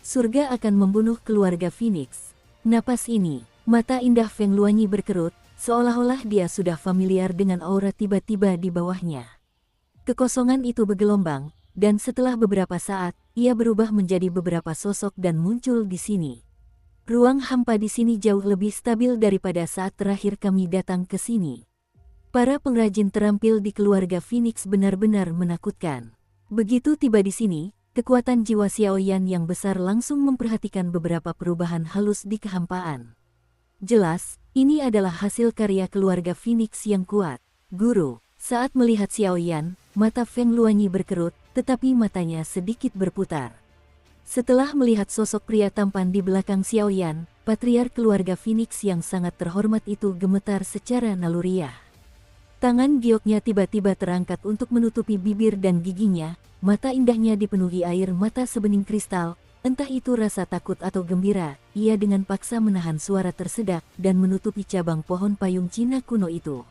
Surga akan membunuh keluarga Phoenix. Napas ini, mata indah Feng Luanyi berkerut, seolah-olah dia sudah familiar dengan aura tiba-tiba di bawahnya. Kekosongan itu bergelombang, dan setelah beberapa saat, ia berubah menjadi beberapa sosok dan muncul di sini. Ruang hampa di sini jauh lebih stabil daripada saat terakhir kami datang ke sini. Para pengrajin terampil di keluarga Phoenix benar-benar menakutkan. Begitu tiba di sini, kekuatan jiwa Xiaoyan yang besar langsung memperhatikan beberapa perubahan halus di kehampaan. Jelas, ini adalah hasil karya keluarga Phoenix yang kuat. Guru, saat melihat Xiaoyan, mata Feng Luanyi berkerut, tetapi matanya sedikit berputar. Setelah melihat sosok pria tampan di belakang Xiaoyan, patriark keluarga Phoenix yang sangat terhormat itu gemetar secara naluriah. Tangan gioknya tiba-tiba terangkat untuk menutupi bibir dan giginya, mata indahnya dipenuhi air mata sebening kristal, entah itu rasa takut atau gembira, ia dengan paksa menahan suara tersedak dan menutupi cabang pohon payung Cina kuno itu.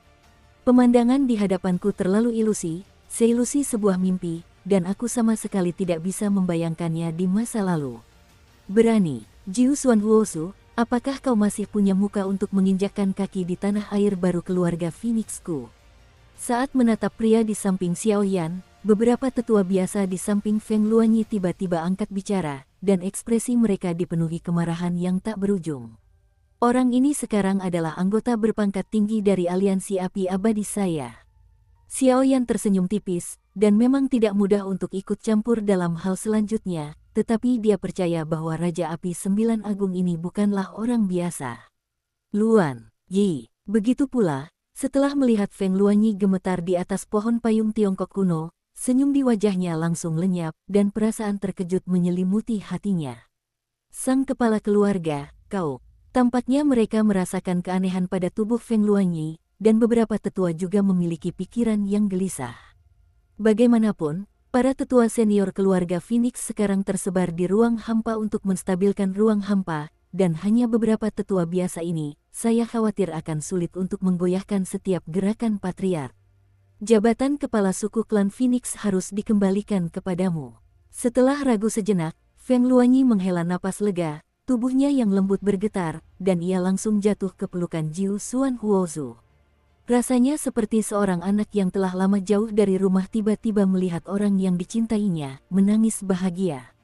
Pemandangan di hadapanku terlalu ilusi, seilusi sebuah mimpi, dan aku sama sekali tidak bisa membayangkannya di masa lalu. Berani, Jiu Xuan Huosu, apakah kau masih punya muka untuk menginjakkan kaki di tanah air baru keluarga Phoenixku? Saat menatap pria di samping Xiaoyan, beberapa tetua biasa di samping Feng Luanyi tiba-tiba angkat bicara, dan ekspresi mereka dipenuhi kemarahan yang tak berujung. Orang ini sekarang adalah anggota berpangkat tinggi dari aliansi api abadi saya. Xiaoyan tersenyum tipis, dan memang tidak mudah untuk ikut campur dalam hal selanjutnya, tetapi dia percaya bahwa Raja Api Sembilan Agung ini bukanlah orang biasa. Luan Yi, begitu pula, setelah melihat Feng Luanyi gemetar di atas pohon payung Tiongkok kuno, senyum di wajahnya langsung lenyap dan perasaan terkejut menyelimuti hatinya. Sang kepala keluarga, kau. Tampaknya mereka merasakan keanehan pada tubuh Feng Luanyi, dan beberapa tetua juga memiliki pikiran yang gelisah. Bagaimanapun, para tetua senior keluarga Phoenix sekarang tersebar di ruang hampa untuk menstabilkan ruang hampa, dan hanya beberapa tetua biasa ini, saya khawatir akan sulit untuk menggoyahkan setiap gerakan patriark. Jabatan kepala suku klan Phoenix harus dikembalikan kepadamu. Setelah ragu sejenak, Feng Luanyi menghela napas lega, tubuhnya yang lembut bergetar, dan ia langsung jatuh ke pelukan Jiu Xuan Huozu. Rasanya seperti seorang anak yang telah lama jauh dari rumah tiba-tiba melihat orang yang dicintainya, menangis bahagia.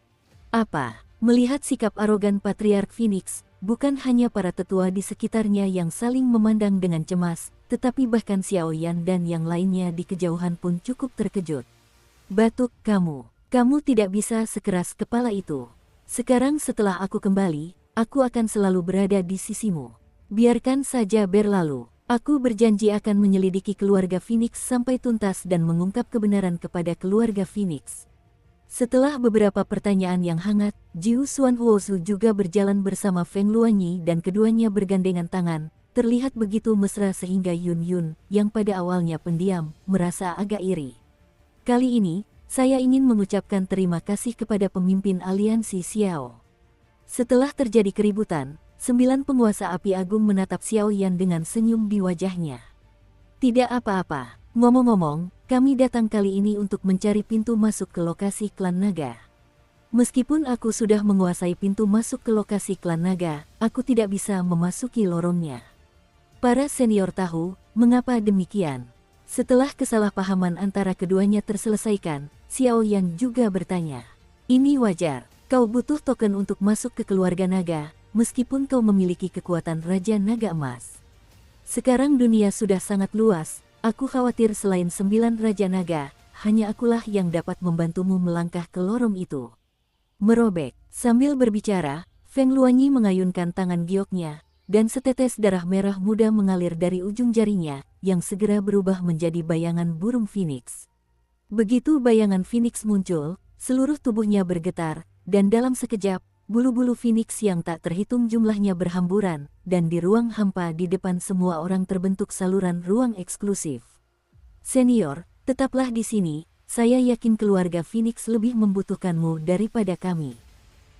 Apa? Melihat sikap arogan patriark Phoenix, bukan hanya para tetua di sekitarnya yang saling memandang dengan cemas, tetapi bahkan Xiaoyan dan yang lainnya di kejauhan pun cukup terkejut. Batuk, kamu tidak bisa sekeras kepala itu. Sekarang setelah aku kembali, aku akan selalu berada di sisimu. Biarkan saja berlalu. Aku berjanji akan menyelidiki keluarga Phoenix sampai tuntas dan mengungkap kebenaran kepada keluarga Phoenix. Setelah beberapa pertanyaan yang hangat, Jiu Xuan Huozu juga berjalan bersama Feng Luanyi dan keduanya bergandengan tangan, terlihat begitu mesra sehingga Yun Yun, yang pada awalnya pendiam, merasa agak iri. Kali ini, saya ingin mengucapkan terima kasih kepada pemimpin aliansi Xiao. Setelah terjadi keributan, 9 penguasa api agung menatap Xiaoyan dengan senyum di wajahnya. Tidak apa-apa, ngomong-ngomong, kami datang kali ini untuk mencari pintu masuk ke lokasi klan naga. Meskipun aku sudah menguasai pintu masuk ke lokasi klan naga, aku tidak bisa memasuki lorongnya. Para senior tahu, mengapa demikian. Setelah kesalahpahaman antara keduanya terselesaikan, Xiaoyan juga bertanya. Ini wajar, kau butuh token untuk masuk ke keluarga naga, meskipun kau memiliki kekuatan Raja Naga Emas. Sekarang dunia sudah sangat luas, aku khawatir selain 9 Raja Naga, hanya akulah yang dapat membantumu melangkah ke lorong itu. Merobek, sambil berbicara, Feng Luanyi mengayunkan tangan gioknya, dan setetes darah merah muda mengalir dari ujung jarinya, yang segera berubah menjadi bayangan burung Phoenix. Begitu bayangan Phoenix muncul, seluruh tubuhnya bergetar, dan dalam sekejap, bulu-bulu Phoenix yang tak terhitung jumlahnya berhamburan, dan di ruang hampa di depan semua orang terbentuk saluran ruang eksklusif. Senior, tetaplah di sini, saya yakin keluarga Phoenix lebih membutuhkanmu daripada kami.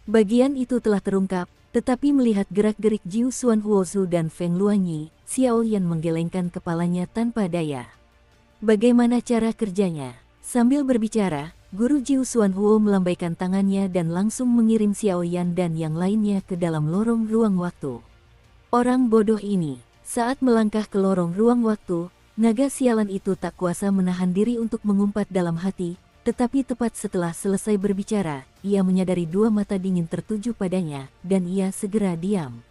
Bagian itu telah terungkap, tetapi melihat gerak-gerik Jiu Xuan Huozu dan Feng Luanyi, Xiaoyan menggelengkan kepalanya tanpa daya. Bagaimana cara kerjanya? Sambil berbicara, Guru Jiu Xuanhuo melambaikan tangannya dan langsung mengirim Xiao Yan dan yang lainnya ke dalam lorong ruang waktu. Orang bodoh ini, saat melangkah ke lorong ruang waktu, naga sialan itu tak kuasa menahan diri untuk mengumpat dalam hati, tetapi tepat setelah selesai berbicara, ia menyadari dua mata dingin tertuju padanya, dan ia segera diam.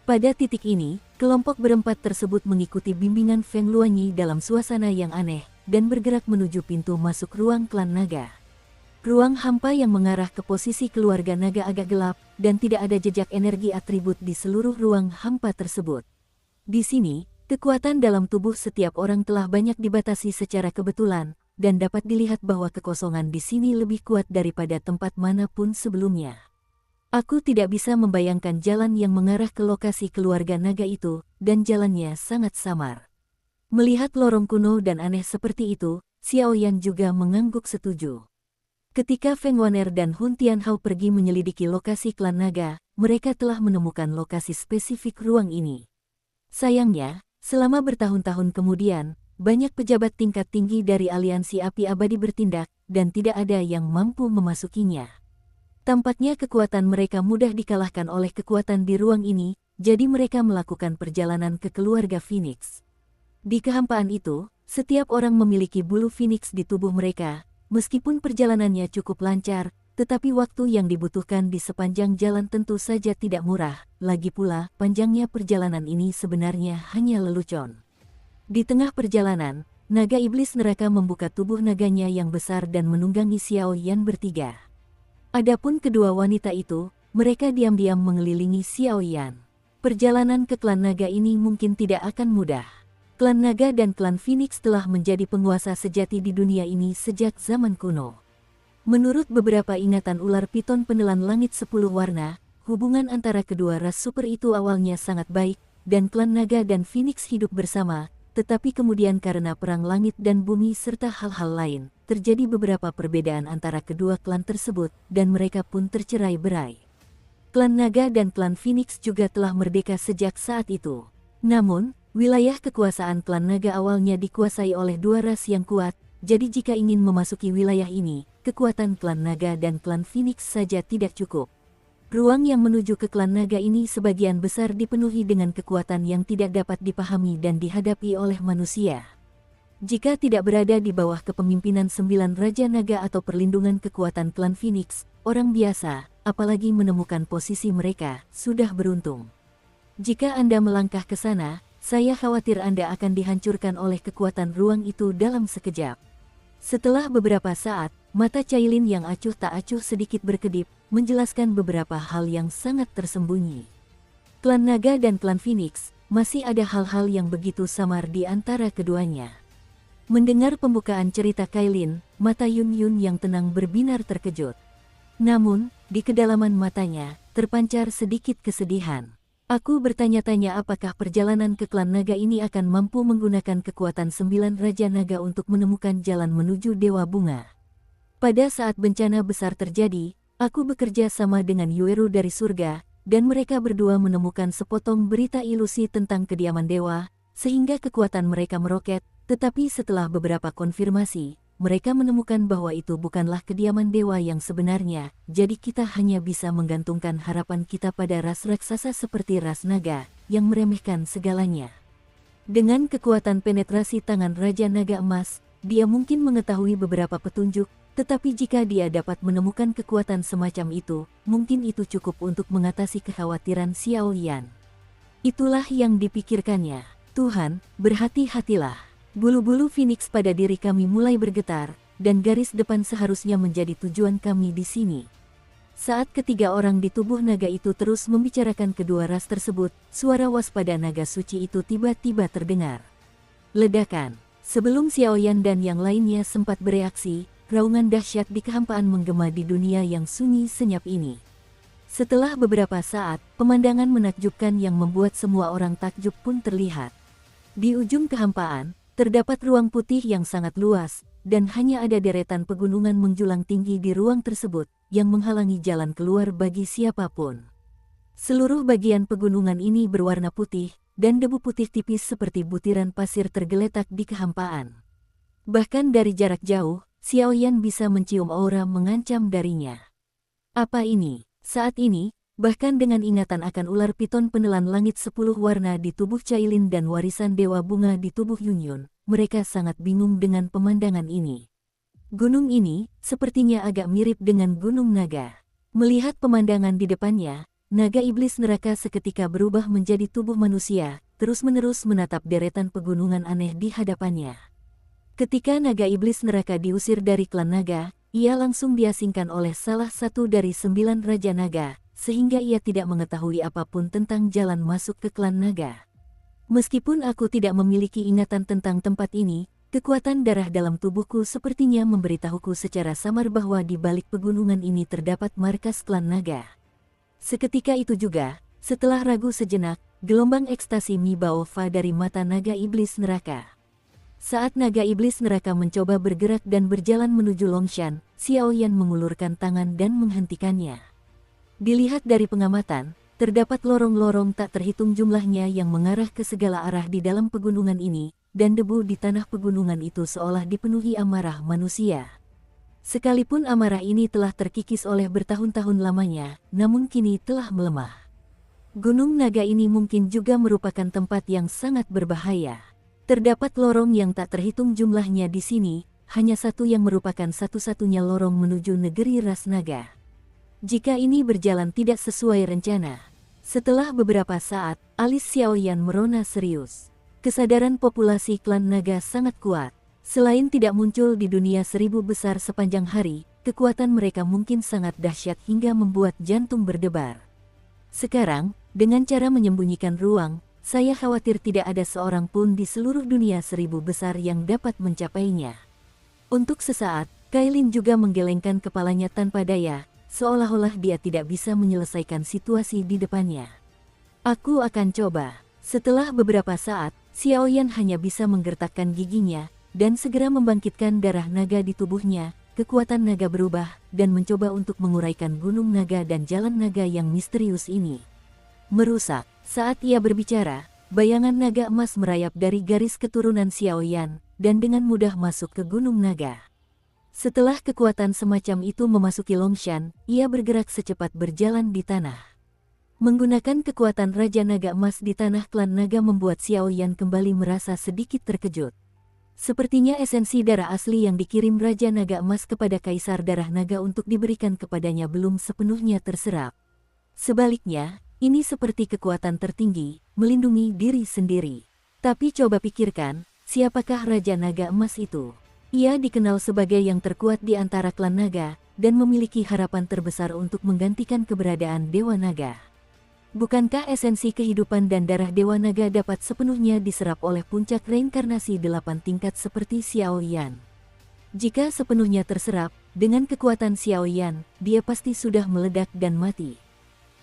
Pada titik ini, kelompok berempat tersebut mengikuti bimbingan Feng Luanyi dalam suasana yang aneh, dan bergerak menuju pintu masuk ruang klan naga. Ruang hampa yang mengarah ke posisi keluarga naga agak gelap, dan tidak ada jejak energi atribut di seluruh ruang hampa tersebut. Di sini, kekuatan dalam tubuh setiap orang telah banyak dibatasi secara kebetulan, dan dapat dilihat bahwa kekosongan di sini lebih kuat daripada tempat manapun sebelumnya. Aku tidak bisa membayangkan jalan yang mengarah ke lokasi keluarga naga itu, dan jalannya sangat samar. Melihat lorong kuno dan aneh seperti itu, Xiao Yan juga mengangguk setuju. Ketika Feng Waner dan Hun Tianhao pergi menyelidiki lokasi klan naga, mereka telah menemukan lokasi spesifik ruang ini. Sayangnya, selama bertahun-tahun kemudian, banyak pejabat tingkat tinggi dari aliansi api abadi bertindak, dan tidak ada yang mampu memasukinya. Tampaknya kekuatan mereka mudah dikalahkan oleh kekuatan di ruang ini, jadi mereka melakukan perjalanan ke keluarga Phoenix. Di kehampaan itu, setiap orang memiliki bulu Phoenix di tubuh mereka, meskipun perjalanannya cukup lancar, tetapi waktu yang dibutuhkan di sepanjang jalan tentu saja tidak murah, lagi pula panjangnya perjalanan ini sebenarnya hanya lelucon. Di tengah perjalanan, naga iblis neraka membuka tubuh naganya yang besar dan menunggangi Xiao Yan bertiga. Adapun kedua wanita itu, mereka diam-diam mengelilingi Xiao Yan. Perjalanan ke klan naga ini mungkin tidak akan mudah. Klan naga dan klan Phoenix telah menjadi penguasa sejati di dunia ini sejak zaman kuno. Menurut beberapa ingatan ular piton penelan langit 10 warna, hubungan antara kedua ras super itu awalnya sangat baik, dan klan naga dan Phoenix hidup bersama, tetapi kemudian karena perang langit dan bumi serta hal-hal lain, terjadi beberapa perbedaan antara kedua klan tersebut, dan mereka pun tercerai-berai. Klan naga dan klan Phoenix juga telah merdeka sejak saat itu. Namun, wilayah kekuasaan klan naga awalnya dikuasai oleh dua ras yang kuat, jadi jika ingin memasuki wilayah ini, kekuatan klan naga dan klan Phoenix saja tidak cukup. Ruang yang menuju ke klan naga ini sebagian besar dipenuhi dengan kekuatan yang tidak dapat dipahami dan dihadapi oleh manusia. Jika tidak berada di bawah kepemimpinan 9 Raja Naga atau perlindungan kekuatan klan Phoenix, orang biasa, apalagi menemukan posisi mereka, sudah beruntung. Jika Anda melangkah ke sana, saya khawatir Anda akan dihancurkan oleh kekuatan ruang itu dalam sekejap. Setelah beberapa saat, mata Cailin yang acuh tak acuh sedikit berkedip, menjelaskan beberapa hal yang sangat tersembunyi. Klan Naga dan klan Phoenix, masih ada hal-hal yang begitu samar di antara keduanya. Mendengar pembukaan cerita Cailin, mata Yun Yun yang tenang berbinar terkejut. Namun, di kedalaman matanya, terpancar sedikit kesedihan. Aku bertanya-tanya apakah perjalanan ke klan naga ini akan mampu menggunakan kekuatan 9 Raja Naga untuk menemukan jalan menuju Dewa Bunga. Pada saat bencana besar terjadi, aku bekerja sama dengan Yueru dari surga, dan mereka berdua menemukan sepotong berita ilusi tentang kediaman dewa, sehingga kekuatan mereka meroket, tetapi setelah beberapa konfirmasi, mereka menemukan bahwa itu bukanlah kediaman dewa yang sebenarnya, jadi kita hanya bisa menggantungkan harapan kita pada ras raksasa seperti ras naga, yang meremehkan segalanya. Dengan kekuatan penetrasi tangan Raja Naga Emas, dia mungkin mengetahui beberapa petunjuk, tetapi jika dia dapat menemukan kekuatan semacam itu, mungkin itu cukup untuk mengatasi kekhawatiran Xiao Yan. Itulah yang dipikirkannya. Tuhan, berhati-hatilah. Bulu-bulu Phoenix pada diri kami mulai bergetar, dan garis depan seharusnya menjadi tujuan kami di sini. Saat ketiga orang di tubuh naga itu terus membicarakan kedua ras tersebut, suara waspada naga suci itu tiba-tiba terdengar. Ledakan. Sebelum Xiao Yan dan yang lainnya sempat bereaksi, raungan dahsyat di kehampaan menggema di dunia yang sunyi senyap ini. Setelah beberapa saat, pemandangan menakjubkan yang membuat semua orang takjub pun terlihat. Di ujung kehampaan, terdapat ruang putih yang sangat luas, dan hanya ada deretan pegunungan menjulang tinggi di ruang tersebut, yang menghalangi jalan keluar bagi siapapun. Seluruh bagian pegunungan ini berwarna putih, dan debu putih tipis seperti butiran pasir tergeletak di kehampaan. Bahkan dari jarak jauh, Xiaoyan bisa mencium aura mengancam darinya. Apa ini? Saat ini, bahkan dengan ingatan akan ular piton penelan langit 10 warna di tubuh Cailin dan warisan Dewa Bunga di tubuh Yunyun, mereka sangat bingung dengan pemandangan ini. Gunung ini, sepertinya agak mirip dengan Gunung Naga. Melihat pemandangan di depannya, naga iblis neraka seketika berubah menjadi tubuh manusia, terus-menerus menatap deretan pegunungan aneh di hadapannya. Ketika naga iblis neraka diusir dari klan naga, ia langsung diasingkan oleh salah satu dari 9 Raja Naga, sehingga ia tidak mengetahui apapun tentang jalan masuk ke klan naga. Meskipun aku tidak memiliki ingatan tentang tempat ini, kekuatan darah dalam tubuhku sepertinya memberitahuku secara samar bahwa di balik pegunungan ini terdapat markas klan naga. Seketika itu juga, setelah ragu sejenak, gelombang ekstasi Mibaova dari mata naga iblis neraka. Saat naga iblis neraka mencoba bergerak dan berjalan menuju Longshan, Xiaoyan mengulurkan tangan dan menghentikannya. Dilihat dari pengamatan, terdapat lorong-lorong tak terhitung jumlahnya yang mengarah ke segala arah di dalam pegunungan ini, dan debu di tanah pegunungan itu seolah dipenuhi amarah manusia. Sekalipun amarah ini telah terkikis oleh bertahun-tahun lamanya, namun kini telah melemah. Gunung Naga ini mungkin juga merupakan tempat yang sangat berbahaya. Terdapat lorong yang tak terhitung jumlahnya di sini, hanya satu yang merupakan satu-satunya lorong menuju negeri ras naga. Jika ini berjalan tidak sesuai rencana. Setelah beberapa saat, alis Xiaoyan merona serius. Kesadaran populasi klan naga sangat kuat. Selain tidak muncul di dunia 1000 besar sepanjang hari, kekuatan mereka mungkin sangat dahsyat hingga membuat jantung berdebar. Sekarang, dengan cara menyembunyikan ruang, saya khawatir tidak ada seorang pun di seluruh dunia 1000 besar yang dapat mencapainya. Untuk sesaat, Cailin juga menggelengkan kepalanya tanpa daya, seolah-olah dia tidak bisa menyelesaikan situasi di depannya. Aku akan coba. Setelah beberapa saat, Xiaoyan hanya bisa menggertakkan giginya, dan segera membangkitkan darah naga di tubuhnya. Kekuatan naga berubah, dan mencoba untuk menguraikan gunung naga dan jalan naga yang misterius ini. Merusak. Saat ia berbicara, bayangan naga emas merayap dari garis keturunan Xiaoyan, dan dengan mudah masuk ke Gunung Naga. Setelah kekuatan semacam itu memasuki Longshan, ia bergerak secepat berjalan di tanah. Menggunakan kekuatan Raja Naga Emas di tanah klan naga membuat Xiaoyan kembali merasa sedikit terkejut. Sepertinya esensi darah asli yang dikirim Raja Naga Emas kepada Kaisar Darah Naga untuk diberikan kepadanya belum sepenuhnya terserap. Sebaliknya, ini seperti kekuatan tertinggi, melindungi diri sendiri. Tapi coba pikirkan, siapakah Raja Naga Emas itu? Ia dikenal sebagai yang terkuat di antara klan naga, dan memiliki harapan terbesar untuk menggantikan keberadaan Dewa Naga. Bukankah esensi kehidupan dan darah Dewa Naga dapat sepenuhnya diserap oleh puncak reinkarnasi 8 tingkat seperti Xiaoyan? Jika sepenuhnya terserap, dengan kekuatan Xiaoyan, dia pasti sudah meledak dan mati.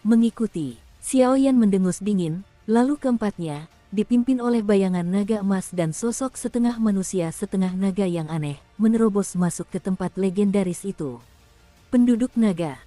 Mengikuti, Xiaoyan mendengus dingin, lalu keempatnya, dipimpin oleh bayangan naga emas dan sosok setengah manusia setengah naga yang aneh, menerobos masuk ke tempat legendaris itu. Penduduk naga.